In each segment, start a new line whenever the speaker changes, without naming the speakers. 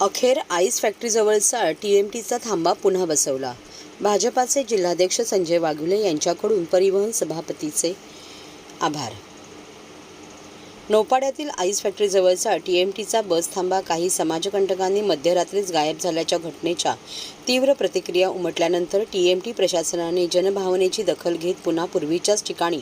अखेर आईस फॅक्टरीजवळचा टीएमटीचा थांबा पुन्हा बसवला। भाजपाचे जिल्हाध्यक्ष संजय वाघुले यांच्याकडून परिवहन सभापतीचे आभार। नौपाड्यातील आईस फॅक्टरीजवळचा टीएमटीचा बस थांबा काही समाजकंटकांनी मध्यरात्रीच गायब झाल्याच्या घटनेच्या तीव्र प्रतिक्रिया उमटल्यानंतर टीएमटी प्रशासनाने जनभावनेची दखल घेत पुन्हा पूर्वीच्याच ठिकाणी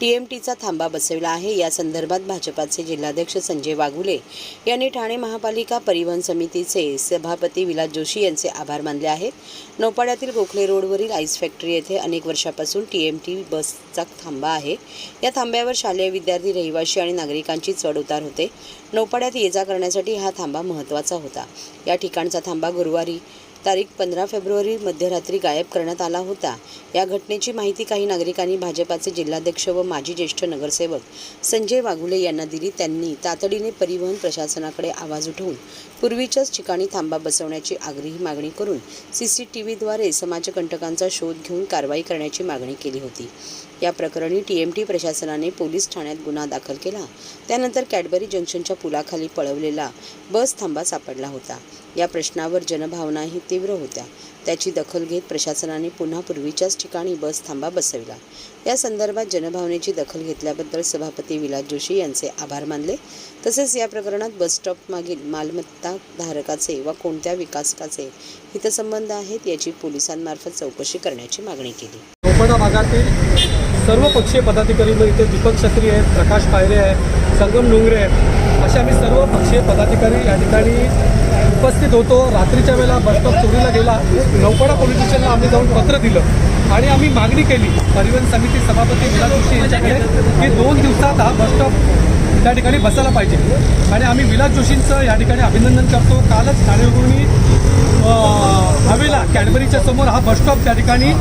टीएमटीचा थांबा बसवला आहे। या संदर्भात भाजपाचे जिल्हाध्यक्ष संजय वाघुले यांनी ठाणे महापालिका परिवहन समितीचे सभापती विलास जोशी यांचे आभार मानले आहेत। नौपाड्यातील गोखले रोडवरील आईस फॅक्टरी येथे अनेक वर्षापासून टीएमटी बसचा थांबा आहे। या थांब्यावर शालेय विद्यार्थी, रहिवासी आणि नागरिकांची चढउतार होते। नौपाड्यात ये जा करण्यासाठी हा थांबा महत्त्वाचा होता। या ठिकाणचा थांबा गुरुवारी तारीख 15 फेब्रुवारी मध्यरात्री गायब करण्यात आला होता। या घटनेची माहिती काही नागरिकांनी भाजपाचे जिल्हाध्यक्ष व माजी ज्येष्ठ नगरसेवक संजय वाघुले यांना दिली। त्यांनी तातडीने परिवहन प्रशासनाकडे आवाज उठवून पूर्वीच्याच ठिकाणी थांबा बसवण्याची आग्रही मागणी करून सीसीटीव्हीद्वारे समाजकंटकांचा शोध घेऊन कारवाई करण्याची मागणी केली होती। या प्रकरणी टीएमटी प्रशासनाने पोलीस ठाण्यात गुन्हा दाखल केला। त्यानंतर कॅडबरी जंक्शनच्या पुलाखाली पळवलेला बस थांबा सापडला होता। या प्रश्नावर जनभावनाही तीव्र होत्या। त्याची दखल घेत प्रशासनाने पुन्हा पूर्वीच्याच ठिकाणी बस थांबा बसविला। या संदर्भात जनभावनेची दखल घेतल्याबद्दल सभापती विलास जोशी यांचे आभार मानले। तसेच या प्रकरणात बस स्टॉप मागील मालमत्ता धारकाचे व कोणत्या विकासकाचे हितसंबंध आहेत याची पोलिसांमार्फत चौकशी करण्याची मागणी केली।
नौपाडा भागातील सर्व पक्षीय पदाधिकारी इथे दीपक छत्री आहेत, प्रकाश पायरे आहेत, संगम डोंगरे आहेत, असे आम्ही सर्व पक्षीय पदाधिकारी या ठिकाणी उपस्थित होतो। रात्रीच्या वेळेला बस स्टॉप चोरीला गेला। नौपाडा पोलीस स्टेशनला आम्ही जाऊन पत्र दिलं आणि आम्ही मागणी केली परिवहन समिती सभापती विलास जोशी यांच्याकडे की 2 दिवसात हा बस स्टॉप त्या ठिकाणी बसायला पाहिजे आणि आम्ही विलास जोशींचं या ठिकाणी अभिनंदन करतो। कालच ठाणेहून हवेला कॅडबरीच्या समोर हा बस स्टॉप त्या ठिकाणी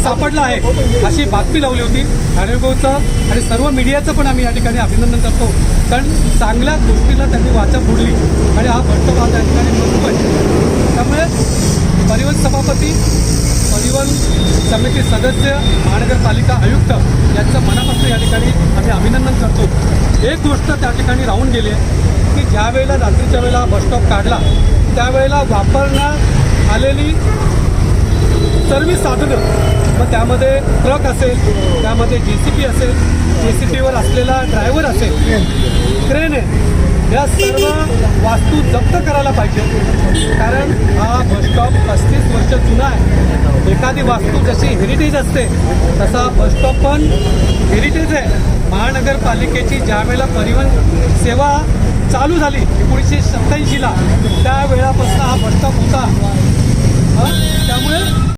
सापडला आहे अशी बातमी लावली होती। ठाणेगावचं आणि सर्व मीडियाचं पण आम्ही या ठिकाणी अभिनंदन करतो, कारण चांगल्या गोष्टीला त्यांनी वाचा फोडली आणि हा बस स्टॉप त्या ठिकाणी बसतो आहे। त्यामुळे परिवहन सभापती, परिवहन समिती सदस्य, महानगरपालिका आयुक्त यांचं मनापासून या ठिकाणी आम्ही अभिनंदन करतो। एक गोष्ट त्या ठिकाणी राहून गेली आहे की ज्या वेळेला रात्रीच्या वेळेला बस स्टॉप काढला त्यावेळेला वापरण्यात आलेली सर्व साधनं, मग त्यामध्ये ट्रक असेल, त्यामध्ये JCB असेल, JCBवर असलेला ड्रायव्हर असेल, क्रेन आहे, या सर्व वास्तू जप्त करायला पाहिजे। कारण हा बस स्टॉप 35 वर्ष जुना आहे। एखादी वास्तू जशी हेरिटेज असते तसा बस स्टॉप पण हेरिटेज आहे। महानगरपालिकेची ज्या वेळेला परिवहन सेवा चालू झाली 1987ला त्यावेळापासून हा बस